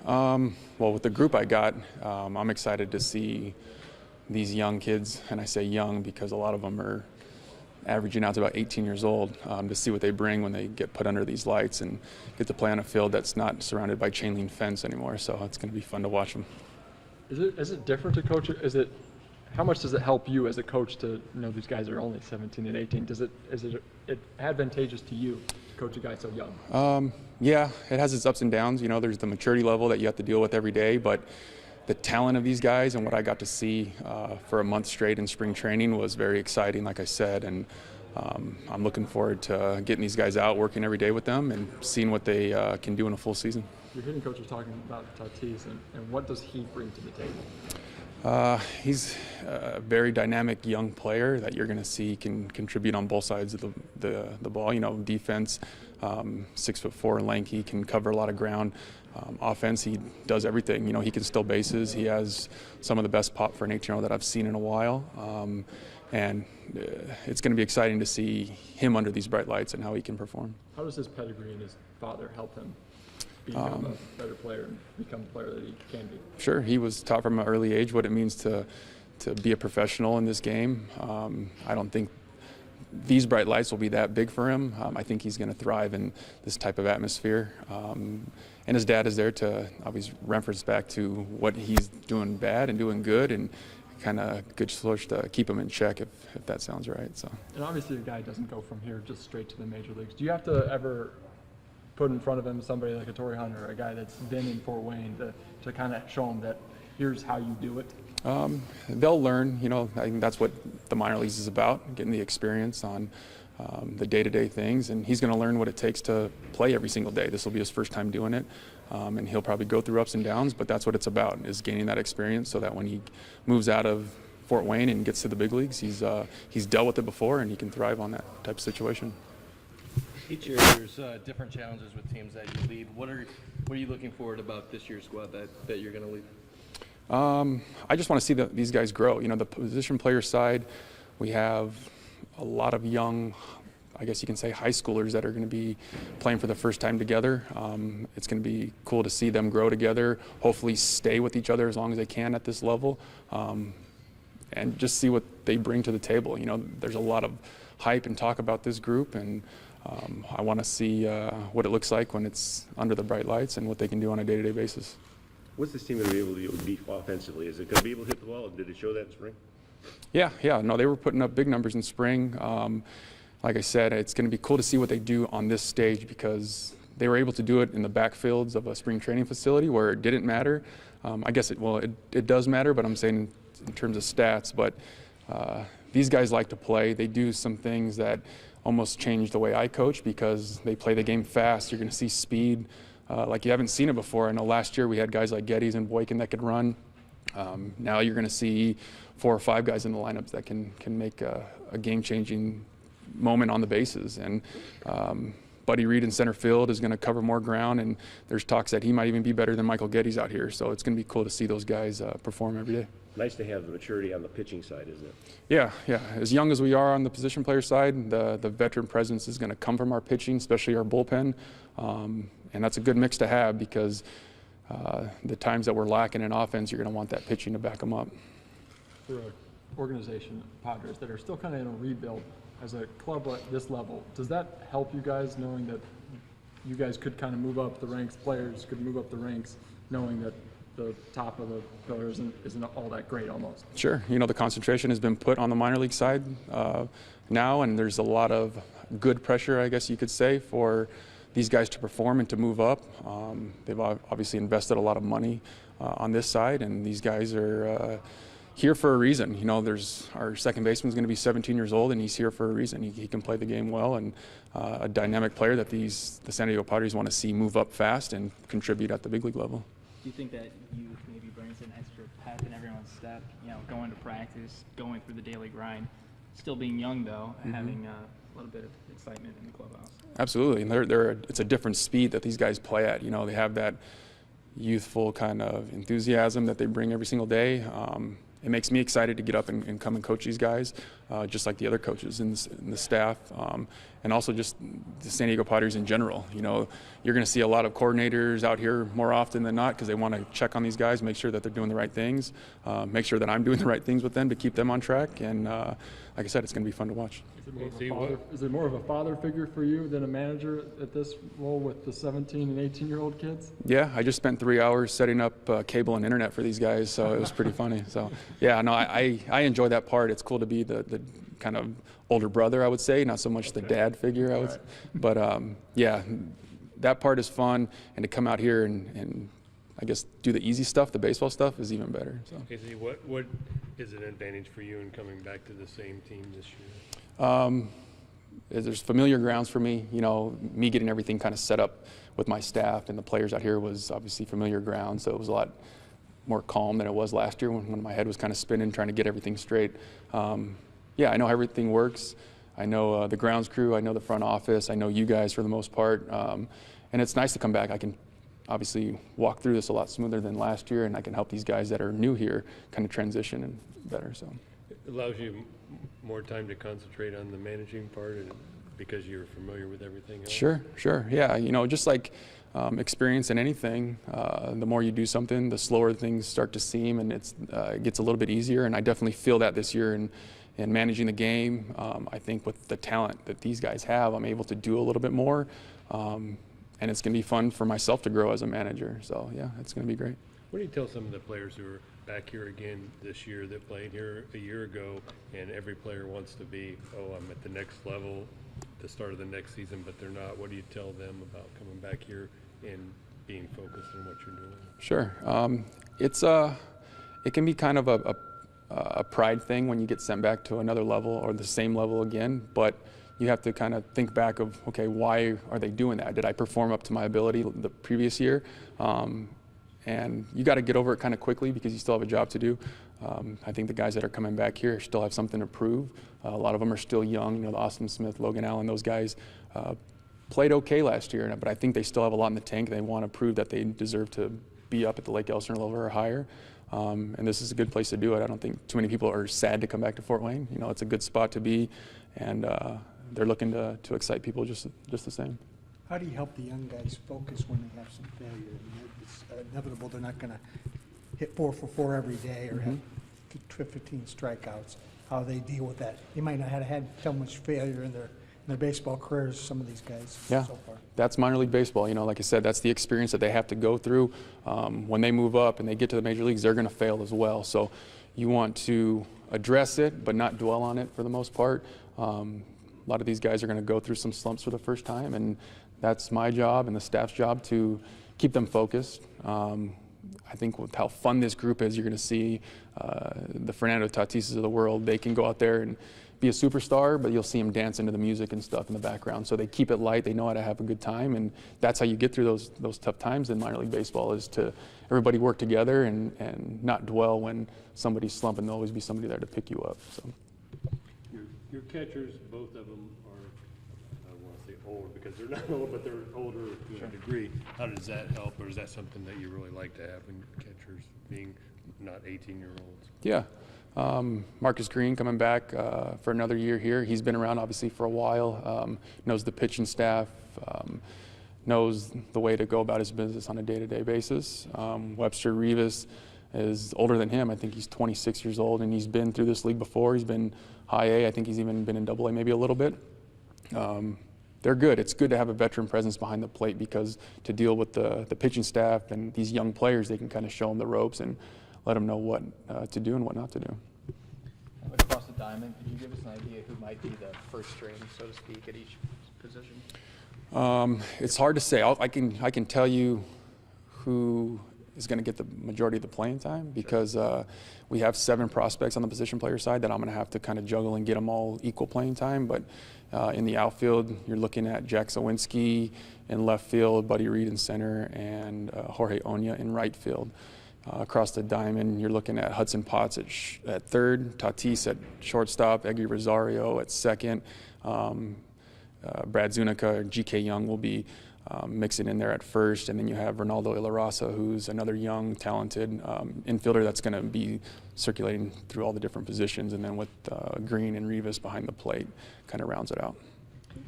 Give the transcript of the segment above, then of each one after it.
Well, with the group I got, I'm excited to see these young kids, and I say young because a lot of them are averaging out to about 18 years old, to see what they bring when they get put under these lights and get to play on a field that's not surrounded by chain link fence anymore. So it's going to be fun to watch them. Is it different to coach? How much does it help you as a coach to know these guys are only 17 and 18? Is it advantageous to you to coach a guy so young? Yeah, it has its ups and downs. You know, there's the maturity level that you have to deal with every day, but the talent of these guys and what I got to see for a month straight in spring training was very exciting, like I said, and I'm looking forward to getting these guys out, working every day with them, and seeing what they can do in a full season. Your hitting coach was talking about Tatis, and what does he bring to the table? He's a very dynamic young player that you're going to see can contribute on both sides of the ball. You know, defense, 6'4" and lanky, can cover a lot of ground. Offense, he does everything. You know, he can steal bases. He has some of the best pop for an 18-year-old that I've seen in a while. And it's going to be exciting to see him under these bright lights and how he can perform. How does his pedigree and his father help him become a better player and become the player that he can be? Sure. He was taught from an early age what it means to be a professional in this game. I don't think these bright lights will be that big for him. I think he's going to thrive in this type of atmosphere. And his dad is there to always reference back to what he's doing bad and doing good, and kind of good source to keep him in check if that sounds right. So. And obviously, a guy doesn't go from here just straight to the major leagues. Do you have to ever put in front of him somebody like a Torii Hunter, a guy that's been in Fort Wayne, to kind of show him that here's how you do it? They'll learn. You know, I think that's what the minor leagues is about, getting the experience on the day-to-day things, and he's going to learn what it takes to play every single day. This will be his first time doing it, and he'll probably go through ups and downs, but that's what it's about, is gaining that experience so that when he moves out of Fort Wayne and gets to the big leagues, he's dealt with it before and he can thrive on that type of situation. Each year there's different challenges with teams that you lead. What are you looking forward about this year's squad that you're going to lead? I just want to see these guys grow. You know, the position player side, we have a lot of young, I guess you can say, high schoolers that are going to be playing for the first time together. It's going to be cool to see them grow together, hopefully stay with each other as long as they can at this level, and just see what they bring to the table. You know, there's a lot of hype and talk about this group, and I want to see what it looks like when it's under the bright lights and what they can do on a day-to-day basis. What's this team going to be able to do offensively? Is it going to be able to hit the ball? Did it show that in spring? Yeah. No, they were putting up big numbers in spring. Like I said, it's going to be cool to see what they do on this stage, because they were able to do it in the backfields of a spring training facility where it didn't matter. I guess it does matter, but I'm saying in terms of stats. But these guys like to play. They do some things that almost change the way I coach, because they play the game fast. You're going to see speed like you haven't seen it before. I know last year we had guys like Geddes and Boykin that could run. Now you're going to see 4 or 5 guys in the lineups that can make a game-changing moment on the bases. And Buddy Reed in center field is going to cover more ground, and there's talks that he might even be better than Michael Geddes out here. So it's going to be cool to see those guys perform every day. Nice to have the maturity on the pitching side, isn't it? Yeah. As young as we are on the position player side, the veteran presence is going to come from our pitching, especially our bullpen. And that's a good mix to have, because the times that we're lacking in offense, you're going to want that pitching to back them up. For an organization, Padres, that are still kind of in a rebuild, as a club at this level, does that help you guys, knowing that you guys could kind of move up the ranks, players could move up the ranks, knowing that the top of the pillar isn't all that great almost? Sure. You know, the concentration has been put on the minor league side now, and there's a lot of good pressure, I guess you could say, for these guys to perform and to move up. They've obviously invested a lot of money on this side, and these guys are here for a reason. You know, our second baseman is going to be 17 years old, and he's here for a reason. He can play the game well, and a dynamic player that the San Diego Padres want to see move up fast and contribute at the big league level. Do you think that youth maybe brings an extra pep in everyone's step? You know, going to practice, going through the daily grind, still being young though, having a little bit of excitement in the clubhouse. Absolutely, and it's a different speed that these guys play at. You know, they have that youthful kind of enthusiasm that they bring every single day. It makes me excited to get up and come and coach these guys. just like the other coaches in the staff, and also just the San Diego Padres in general. You know, you're going to see a lot of coordinators out here more often than not because they want to check on these guys, make sure that they're doing the right things, make sure that I'm doing the right things with them to keep them on track. And like I said, it's going to be fun to watch. Is it more of a father figure for you than a manager at this role with the 17 and 18-year-old kids? Yeah, I just spent 3 hours setting up cable and internet for these guys, so it was pretty funny. So yeah, no, I enjoy that part. It's cool to be the kind of older brother, I would say, not so much the dad figure, I would say. But yeah, that part is fun, and to come out here and I guess do the easy stuff, the baseball stuff, is even better. So. Okay, so what is an advantage for you in coming back to the same team this year? There's familiar grounds for me. You know, me getting everything kind of set up with my staff and the players out here was obviously familiar ground, so it was a lot more calm than it was last year when my head was kind of spinning trying to get everything straight. Yeah, I know how everything works. I know the grounds crew, I know the front office, I know you guys for the most part, and it's nice to come back. I can obviously walk through this a lot smoother than last year, and I can help these guys that are new here kind of transition and better. So It allows you more time to concentrate on the managing part and because you're familiar with everything else? Sure. Yeah, you know, just like experience in anything, the more you do something, the slower things start to seem, and it gets a little bit easier. And I definitely feel that this year in managing the game. I think with the talent that these guys have, I'm able to do a little bit more, and it's going to be fun for myself to grow as a manager. So yeah, it's going to be great. What do you tell some of the players who are back here again this year that played here a year ago, and every player wants to be, oh, I'm at the next level, the start of the next season, but they're not? What do you tell them about coming back here and being focused on what you're doing? Sure. It can be kind of a pride thing when you get sent back to another level or the same level again, but you have to kind of think back of, okay, why are they doing that? Did I perform up to my ability the previous year? And you got to get over it kind of quickly because you still have a job to do. I think the guys that are coming back here still have something to prove. A lot of them are still young. You know, the Austin Smith, Logan Allen, those guys played okay last year, but I think they still have a lot in the tank. They want to prove that they deserve to be up at the Lake Elsinore level or higher. And this is a good place to do it. I don't think too many people are sad to come back to Fort Wayne. You know, it's a good spot to be, and they're looking to excite people just the same. How do you help the young guys focus when they have some failure? I mean, it's inevitable they're not going to hit 4 for 4 every day or have 15 strikeouts. How they deal with that? They might not have had so much failure in their baseball careers, some of these guys so far. That's minor league baseball. You know, like I said, that's the experience that they have to go through. When they move up and they get to the major leagues, they're going to fail as well. So you want to address it, but not dwell on it for the most part. A lot of these guys are going to go through some slumps for the first time, and that's my job and the staff's job to keep them focused. I think with how fun this group is, you're going to see the Fernando Tatises of the world. They can go out there and be a superstar, but you'll see them dance into the music and stuff in the background. So they keep it light. They know how to have a good time, and that's how you get through those tough times in minor league baseball, is to everybody work together and not dwell when somebody's slumping. There'll always be somebody there to pick you up. So. Your catchers, both of them are, I don't want to say old because they're not old, but they're older to a degree. How does that help, or is that something that you really like to have in catchers, being not 18-year-olds? Yeah. Marcus Green coming back for another year here. He's been around obviously for a while, knows the pitching staff, knows the way to go about his business on a day-to-day basis. Webster Rivas is older than him. I think he's 26 years old, and he's been through this league before. He's been high A. I think he's even been in double A maybe a little bit. They're good. It's good to have a veteran presence behind the plate because to deal with the pitching staff and these young players, they can kind of show them the ropes and let them know what to do and what not to do. Across the diamond, could you give us an idea who might be the first string, so to speak, at each position? It's hard to say. I can tell you who is going to get the majority of the playing time because we have 7 prospects on the position player side that I'm going to have to kind of juggle and get them all equal playing time. But in the outfield, you're looking at Jack Zawinski in left field, Buddy Reed in center, and Jorge Oña in right field. Across the diamond, you're looking at Hudson Poteet at third, Tatis at shortstop, Eggy Rosario at second, Brad Zunica, G.K. Young will be mix it in there at first, and then you have Ronaldo Ilarraza, who's another young, talented infielder that's going to be circulating through all the different positions, and then with Green and Rivas behind the plate, kind of rounds it out.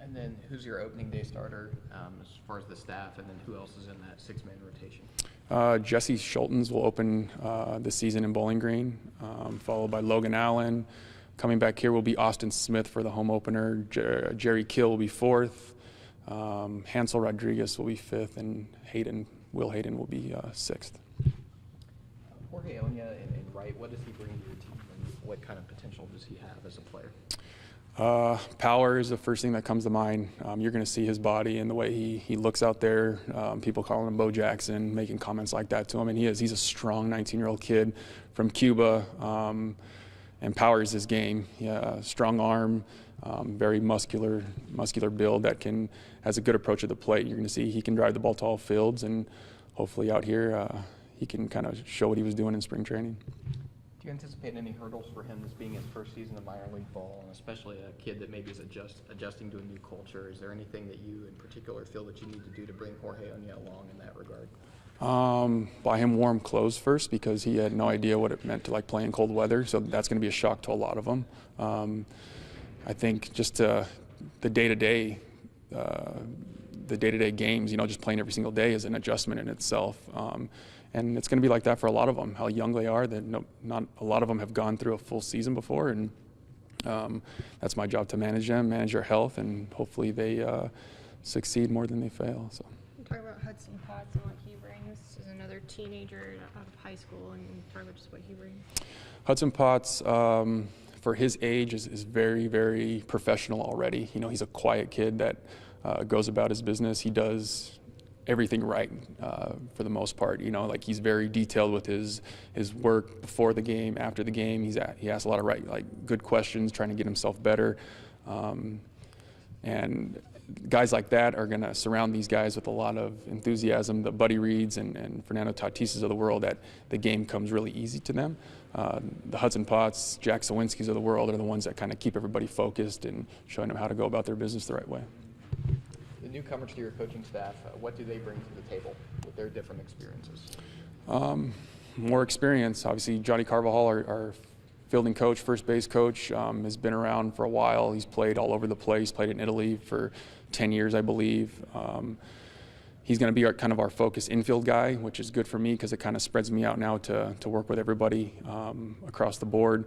And then who's your opening day starter as far as the staff, and then who else is in that six-man rotation? Jesse Schultens will open this season in Bowling Green, followed by Logan Allen. Coming back here will be Austin Smith for the home opener. Jerry Kill will be fourth. Hansel Rodriguez will be fifth, and Will Hayden will be sixth. Jorge Oña and Wright, what does he bring to your team, and what kind of potential does he have as a player? Power is the first thing that comes to mind. You're going to see his body and the way he looks out there. People calling him Bo Jackson, making comments like that to him, and he's a strong 19-year-old kid from Cuba, and power is his game. Strong arm, very muscular build that has a good approach at the plate. You're going to see he can drive the ball to all fields, and hopefully out here he can kind of show what he was doing in spring training. Do you anticipate any hurdles for him, this being his first season of minor league ball, and especially a kid that maybe is adjusting to a new culture? Is there anything that you in particular feel that you need to do to bring Jorge Oña along in that regard? Buy him warm clothes first, because he had no idea what it meant to play in cold weather, so that's going to be a shock to a lot of them. I think just the day-to-day games, just playing every single day is an adjustment in itself. And it's going to be like that for a lot of them, how young they are. Not a lot of them have gone through a full season before, and that's my job to manage them, manage their health, and hopefully they succeed more than they fail. So. Talk about Hudson Potts and what he brings as another teenager out of high school, and talk about just what he brings. Hudson Potts, for his age, is very, very professional already. He's a quiet kid that goes about his business. He does everything right for the most part. He's very detailed with his work before the game, after the game. He asks a lot of good questions, trying to get himself better. And guys like that are going to surround these guys with a lot of enthusiasm. The Buddy Reeds and Fernando Tatises of the world, that the game comes really easy to them. The Hudson Potts, Jack Sawinskis of the world are the ones that kind of keep everybody focused and showing them how to go about their business the right way. The newcomers to your coaching staff, what do they bring to the table with their different experiences? More experience. Obviously, Johnny Carvajal, our fielding coach, first base coach, has been around for a while. He's played all over the place, played in Italy for 10 years, I believe. He's going to be kind of our focus infield guy, which is good for me because it kind of spreads me out now to work with everybody across the board.